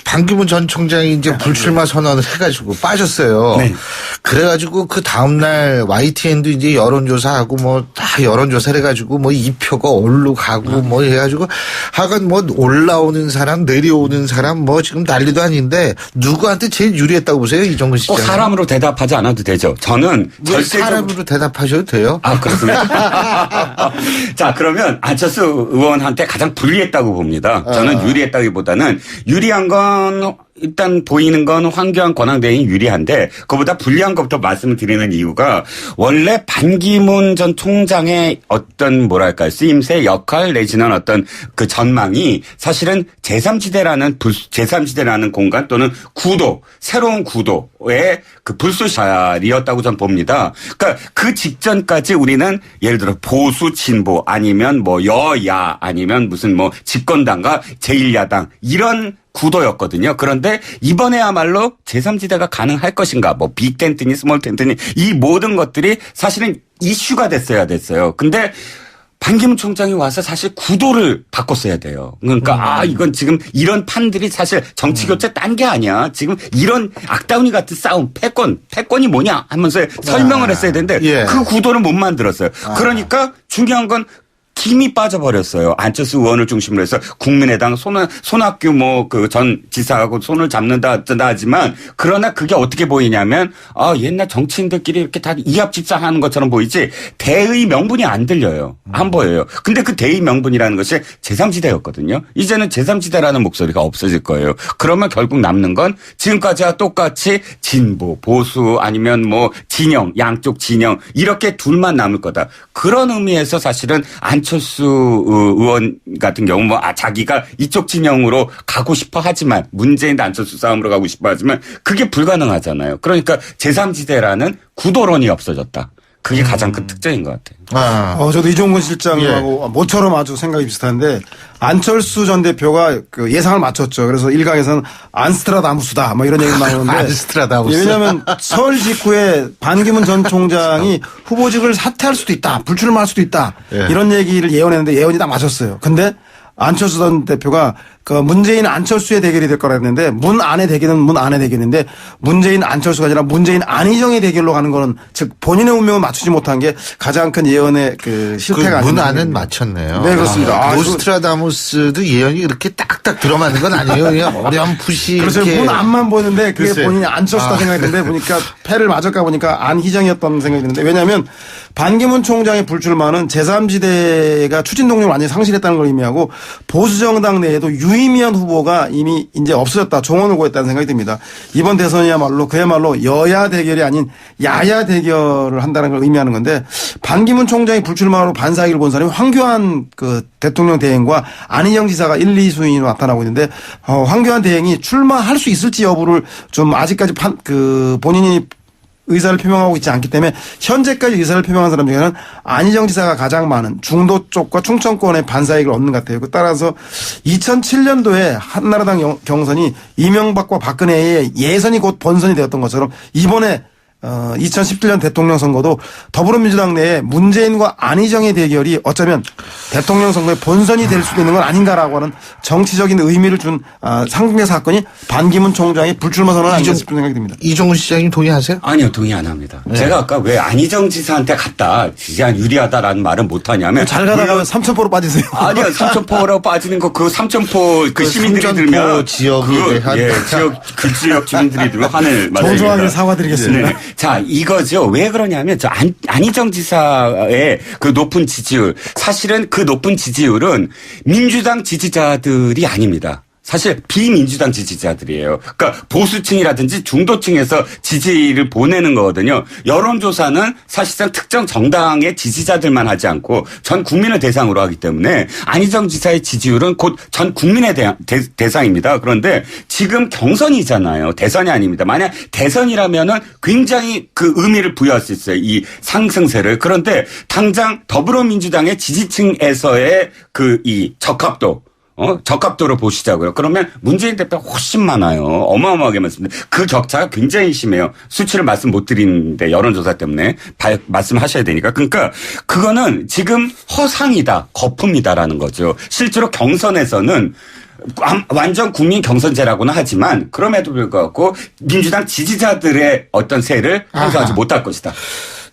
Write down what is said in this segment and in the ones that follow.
반기문 전 총장이 이제 불출마 선언을 해가지고 빠졌어요. 네. 그래가지고 그 다음날 YTN도 이제 여론조사하고 뭐 다 여론조사를 해가지고 뭐 2표가 올로 가고 뭐 해가지고 하여간 뭐 올라오는 사람 내려오는 사람 뭐 지금 난리도 아닌데 누구한테 제일 유리했다고 보세요? 이정근 시장. 사람으로 대답하지 않아도 되죠. 저는 사람으로 대답하셔도 돼요. 아, 그렇습니다. 자, 그러면 안철수 의원한테 가장 불리했다고 봅니다. 저는 유리했다기보다는 유리한 건 일단 보이는 건 황교안 권한대행이 유리한데 그보다 불리한 것부터 말씀을 드리는 이유가 원래 반기문 전 총장의 어떤 쓰임새 역할 내지는 어떤 그 전망이 사실은 제3지대라는 공간 또는 구도, 새로운 구도의 그 불쏘시알이었다고 저는 봅니다. 그러니까 그 직전까지 우리는 예를 들어 보수 진보 아니면 뭐 여야 아니면 무슨 뭐 집권당과 제1야당 이런 구도였거든요. 그런데 이번에야말로 제3지대가 가능할 것인가 뭐 빅텐트니 스몰 텐트니 이 모든 것들이 사실은 이슈가 됐어요. 근데 반기문 총장이 와서 사실 구도를 바꿨어야 돼요. 그러니까 이건 지금 이런 판들이 사실 정치교체 딴 게 아니야. 지금 이런 악다운이 같은 싸움 패권이 뭐냐 하면서 설명을 했어야 되는데 그 구도를 못 만들었어요. 그러니까 중요한 건 힘이 빠져버렸어요. 안철수 의원을 중심으로 해서 국민의당 손학규 전 지사하고 손을 잡는다 하지만 그러나 그게 어떻게 보이냐면 옛날 정치인들끼리 이렇게 다 이합집산하는 것처럼 보이지 대의 명분이 안 들려요. 안 보여요. 근데 그 대의 명분이라는 것이 제3지대였거든요. 이제는 제3지대라는 목소리가 없어질 거예요. 그러면 결국 남는 건 지금까지와 똑같이 진보, 보수 아니면 뭐 진영, 양쪽 진영 이렇게 둘만 남을 거다. 그런 의미에서 사실은 안철수 의원 같은 경우 자기가 이쪽 진영으로 가고 싶어 하지만 문재인 안철수 싸움으로 가고 싶어 하지만 그게 불가능하잖아요. 그러니까 제3지대라는 구도론이 없어졌다. 그게 가장 큰 특징인 것 같아요. 저도 이종근 실장님하고 모처럼 아주 생각이 비슷한데 안철수 전 대표가 그 예상을 맞췄죠. 그래서 일각에서는 안스트라다무스다 뭐 이런 얘기가 나오는데 안스트라다무스. 왜냐하면 설 직후에 반기문 전 총장이 후보직을 사퇴할 수도 있다. 불출마할 수도 있다. 이런 얘기를 예언했는데 예언이 다 맞았어요. 근데 안철수 전 대표가 그 문재인 안철수의 대결이 될 거라 했는데 문 안의 대결은 문 안의 대결인데 문재인 안철수가 아니라 문재인 안희정의 대결로 가는 거는 즉 본인의 운명을 맞추지 못한 게 가장 큰 예언의 그 실패가 아니에요. 문 안은 맞췄네요. 네, 그렇습니다. 노스트라다무스도 예언이 이렇게 딱딱 들어맞는 건 아니에요. 그냥 어렴풋이. 그래서 문 안만 보였는데 그게 글쎄. 본인이 안철수다 생각했는데 보니까 패를 맞을까 보니까 안희정이었던 생각이 드는데 왜냐하면 반기문 총장의 불출마는 제3지대가 추진 동력을 완전히 상실했다는 걸 의미하고 보수정당 내에도 유의미한 후보가 이미 이제 없어졌다. 종언을 구했다는 생각이 듭니다. 이번 대선이야말로 그야말로 여야 대결이 아닌 야야 대결을 한다는 걸 의미하는 건데 반기문 총장이 불출마로 반사기를 본 사람이 황교안 그 대통령 대행과 안희정 지사가 1, 2순위로 나타나고 있는데 황교안 대행이 출마할 수 있을지 여부를 좀 아직까지 본인이 의사를 표명하고 있지 않기 때문에 현재까지 의사를 표명한 사람 중에는 안희정 지사가 가장 많은 중도 쪽과 충청권의 반사이익을 얻는 것 같아요. 따라서 2007년도에 한나라당 경선이 이명박과 박근혜의 예선이 곧 본선이 되었던 것처럼 이번에 2017년 대통령 선거도 더불어민주당 내에 문재인과 안희정의 대결이 어쩌면 대통령 선거의 본선이 될 수도 있는 건 아닌가라고 하는 정치적인 의미를 준 상징적 사건이 반기문 총장의 불출마 선언을 아니었을 싶은 생각이 듭니다. 이종근 시장님 동의하세요? 아니요. 동의 안 합니다. 네. 제가 아까 왜 안희정 지사한테 갔다 지지한 유리하다라는 말을 못하냐면 잘 가다가 삼천포로 빠지세요. 아니요. 삼천포로 빠지는 거 그 삼천포 그 시민들이 들면 지역에 그 지역 주민들이 들면 화낼 맞아요. 정중하게 사과드리겠습니다. 네. 자, 이거죠. 왜 그러냐면 안희정 지사의 그 높은 지지율 사실은 그 높은 지지율은 민주당 지지자들이 아닙니다. 사실 비민주당 지지자들이에요. 그러니까 보수층이라든지 중도층에서 지지를 보내는 거거든요. 여론조사는 사실상 특정 정당의 지지자들만 하지 않고 전 국민을 대상으로 하기 때문에 안희정 지사의 지지율은 곧 전 국민의 대상입니다. 그런데 지금 경선이잖아요. 대선이 아닙니다. 만약 대선이라면은 굉장히 그 의미를 부여할 수 있어요. 이 상승세를. 그런데 당장 더불어민주당의 지지층에서의 그 이 적합도로 보시자고요. 그러면 문재인 대표가 훨씬 많아요. 어마어마하게 많습니다. 그 격차가 굉장히 심해요. 수치를 말씀 못 드리는데 여론조사 때문에 말씀하셔야 되니까. 그러니까 그거는 지금 허상이다, 거품이다라는 거죠. 실제로 경선에서는 완전 국민 경선제라고는 하지만 그럼에도 불구하고 민주당 지지자들의 어떤 세를 행사하지 못할 것이다.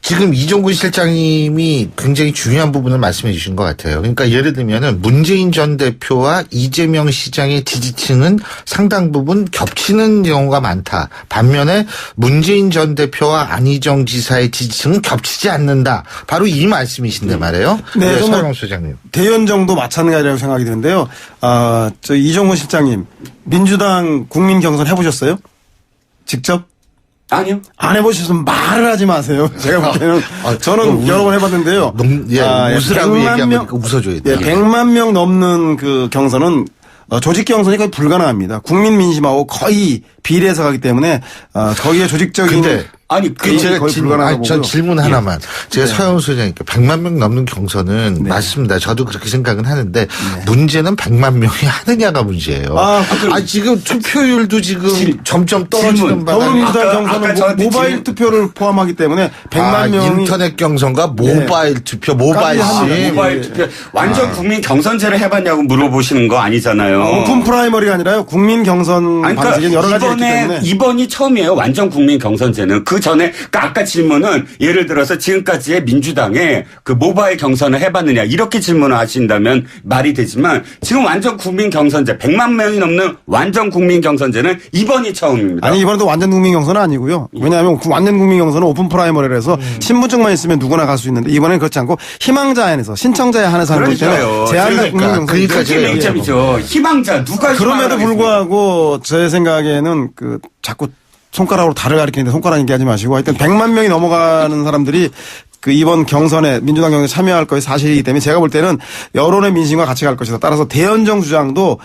지금 이종근 실장님이 굉장히 중요한 부분을 말씀해 주신 것 같아요. 그러니까 예를 들면은 문재인 전 대표와 이재명 시장의 지지층은 상당 부분 겹치는 경우가 많다. 반면에 문재인 전 대표와 안희정 지사의 지지층은 겹치지 않는다. 바로 이 말씀이신데 말이에요. 네, 서영 소장님. 대연정도 마찬가지라고 생각이 드는데요. 저 이종근 실장님, 민주당 국민 경선 해보셨어요? 직접? 아니요. 안 해보셨으면 말을 하지 마세요. 제가 볼 때는 저는 여러 번 해봤는데요. 웃으라고 얘기하면 웃어줘야 돼요. 100만 명 넘는 그 경선은 조직 경선이 거의 불가능합니다. 국민 민심하고 거의 비례해서 가기 때문에 거기에 조직적인 근데 전 질문 하나만. 제가 서영 소장님께 100만 명 넘는 경선은 맞습니다. 저도 그렇게 생각은 하는데 문제는 100만 명이 하느냐가 문제예요. 지금 투표율도 지금 점점 떨어지는 바람에 더불어민주당 경선은 모바일 투표를 포함하기 때문에 100만 명이 인터넷 경선과 모바일 투표, 모바일 투표 완전 국민 경선제를 해봤냐고 물어보시는 거 아니잖아요. 오픈 프라이머리가 아니라요. 국민 경선 방식은 여러 가지 있기 때문에 이번이 처음이에요. 완전 국민 경선제는. 그 전에 아까 질문은 예를 들어서 지금까지의 민주당의 그 모바일 경선을 해봤느냐 이렇게 질문을 하신다면 말이 되지만 지금 완전 국민 경선제 100만 명이 넘는 완전 국민 경선제는 이번이 처음입니다. 아니 이번에도 완전 국민 경선은 아니고요. 왜냐하면 완전 국민 경선은 오픈 프라이머리라 해서 신분증만 있으면 누구나 갈 수 있는데 이번에는 그렇지 않고 희망자 안에서 신청자에 한해서 하는 거기 때문에 제한된 국민 경선. 그러니까 제가 얘기죠. 희망자 누가 그럼에도 불구하고 제 생각에는 그 자꾸 손가락으로 달을 가리키는데 손가락 얘기하지 마시고 하여튼 100만 명이 넘어가는 사람들이 그 이번 경선에 민주당 경선에 참여할 것이 사실이기 때문에 제가 볼 때는 여론의 민심과 같이 갈 것이다. 따라서 대연정 주장도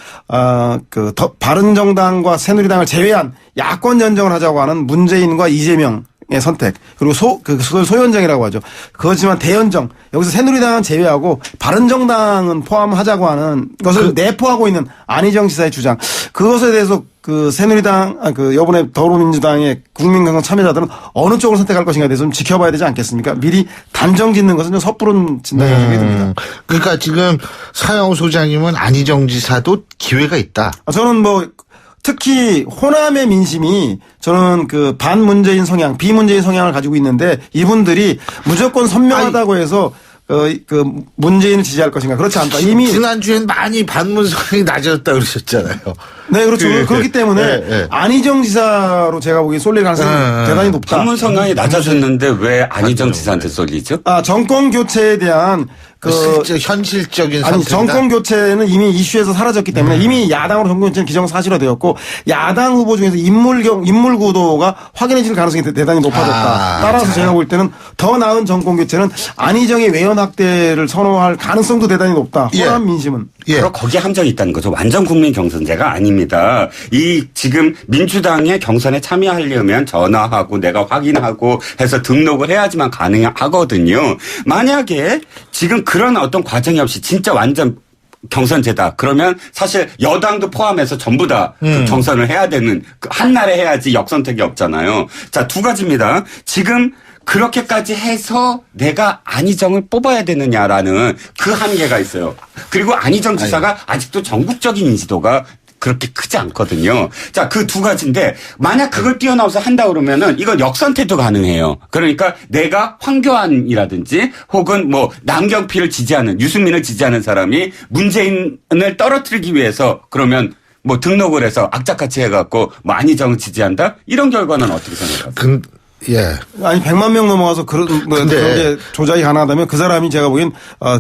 바른정당과 새누리당을 제외한 야권 연정을 하자고 하는 문재인과 이재명의 선택 그리고 그걸 소연정이라고 하죠. 그렇지만 대연정 여기서 새누리당은 제외하고 바른정당은 포함하자고 하는 것을 내포하고 있는 안희정 지사의 주장 그것에 대해서 그 새누리당 이번에 더불어민주당의 국민경선 참여자들은 어느 쪽을 선택할 것인가에 대해서 좀 지켜봐야 되지 않겠습니까? 미리 단정 짓는 것은 좀 섣부른 진단이 됩니다. 그러니까 지금 서영 소장님은 안희정 지사도 기회가 있다. 저는 특히 호남의 민심이 저는 그 반문재인 성향, 비문재인 성향을 가지고 있는데 이분들이 무조건 선명하다고 해서 그 문재인을 지지할 것인가 그렇지 않다. 이미 지난주엔 많이 반문성이 낮아졌다 그러셨잖아요. 네, 그렇죠. 그렇기 때문에 안희정 지사로 제가 보기에 쏠릴 가능성이 대단히 높다. 반문 성향이 낮아졌는데 왜 안희정 지사한테 쏠리죠? 정권 교체에 대한 현실적인 정권 교체는 이미 이슈에서 사라졌기 때문에 이미 야당으로 정권 교체는 기정사실화되었고 야당 후보 중에서 인물 구도가 확인해질 가능성이 대단히 높아졌다. 따라서 제가 볼 때는 더 나은 정권 교체는 안희정의 외연 확대를 선호할 가능성도 대단히 높다. 호남 민심은. 그럼 거기에 함정이 있다는 거죠. 완전 국민 경선제가 아닙니다. 이 지금 민주당의 경선에 참여하려면 전화하고 내가 확인하고 해서 등록을 해야지만 가능하거든요. 만약에 지금 그런 어떤 과정이 없이 진짜 완전 경선제다. 그러면 사실 여당도 포함해서 전부 다 그 경선을 해야 되는 한날에 해야지 역선택이 없잖아요. 자, 두 가지입니다. 지금 그렇게까지 해서 내가 안희정을 뽑아야 되느냐라는 그 한계가 있어요. 그리고 안희정 지사가 아직도 전국적인 인지도가 그렇게 크지 않거든요. 자, 그 두 가지인데 만약 그걸 뛰어넘어서 한다 그러면은 이건 역선택도 가능해요. 그러니까 내가 황교안이라든지 혹은 남경필을 지지하는 유승민을 지지하는 사람이 문재인을 떨어뜨리기 위해서 그러면 등록을 해서 악착같이 해갖고 안희정을 지지한다? 이런 결과는 어떻게 생각하세요? 아니 100만 명 넘어가서 그게 조작이 가능하다면 그 사람이 제가 보기엔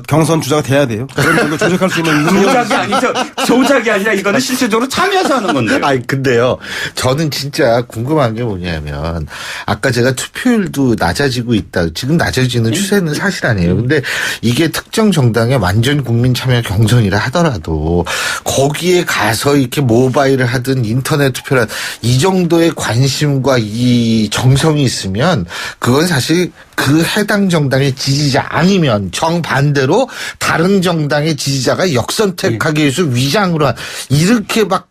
경선 주자가 돼야 돼요. 그런 조작할 수 있는 조작이 아니죠. 조작이 아니라 이거는 실질적으로 참여해서 하는 건데요. 아니 근데요. 저는 진짜 궁금한 게 뭐냐면 아까 제가 투표율도 낮아지고 있다. 지금 낮아지는 추세는 사실 아니에요. 근데 이게 특정 정당의 완전 국민 참여 경선이라 하더라도 거기에 가서 이렇게 모바일을 하든 인터넷 투표를 이 정도의 관심과 이 정성이 있으면 그건 사실 그 해당 정당의 지지자 아니면 정반대로 다른 정당의 지지자가 역선택하기 위해서 위장으로 한 이렇게 막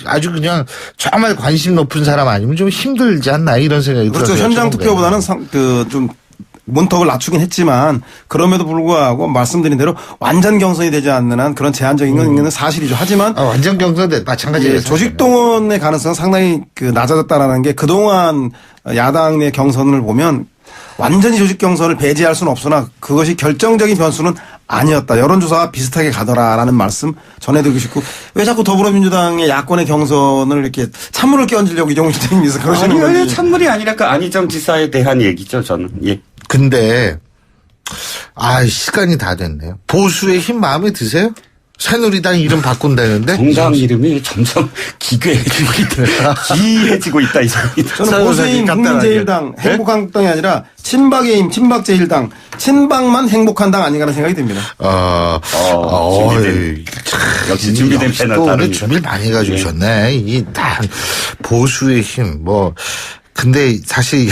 아주 그냥 정말 관심 높은 사람 아니면 좀 힘들지 않나 이런 생각이 들어요. 그렇죠. 현장 투표보다는 좀 문턱을 낮추긴 했지만 그럼에도 불구하고 말씀드린 대로 완전 경선이 되지 않는 한 그런 제한적인 건 사실이죠. 하지만 완전 경선도 마찬가지예요. 예, 조직 동원의 가능성은 상당히 낮아졌다라는 게 그동안 야당 내 경선을 보면 완전히 조직 경선을 배제할 수는 없으나 그것이 결정적인 변수는 아니었다. 여론조사와 비슷하게 가더라라는 말씀 전해드리고 싶고 왜 자꾸 더불어민주당의 야권의 경선을 이렇게 찬물을 끼얹으려고 이종훈 실장님께서 그러시는 건지. 아니요. 찬물이 아니라 그 안희정 지사에 대한 얘기죠. 저는. 예. 근데 시간이 다 됐네요. 보수의 힘 마음에 드세요? 새누리당 이름 바꾼다는데? 정당 이름이 점점 기괴해지고 있다. 기해지고 있다 이 소리다. 저는 보수의 힘 국민제일당 행복한국당이 아니라 친박의 힘 친박제일당 친박만 행복한 당 아닌가라는 생각이 듭니다. 역시 준비된 패널 오늘 준비를 많이 해가지고 오셨네. 이 다 보수의 힘 근데 사실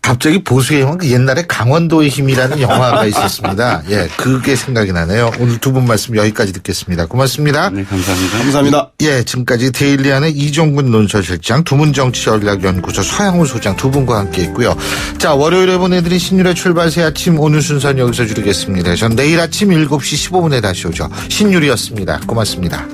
갑자기 보수의 힘은 옛날에 강원도의 힘이라는 영화가 있었습니다. 예, 그게 생각이 나네요. 오늘 두 분 말씀 여기까지 듣겠습니다. 고맙습니다. 네, 감사합니다. 감사합니다. 예, 지금까지 데일리안의 이종근 논설실장, 두문정치전략연구소 서양훈 소장 두 분과 함께 했고요. 자, 월요일에 보내드린 신율의 출발 새 아침 오늘 순서는 여기서 줄이겠습니다. 전 내일 아침 7시 15분에 다시 오죠. 신율이었습니다. 고맙습니다.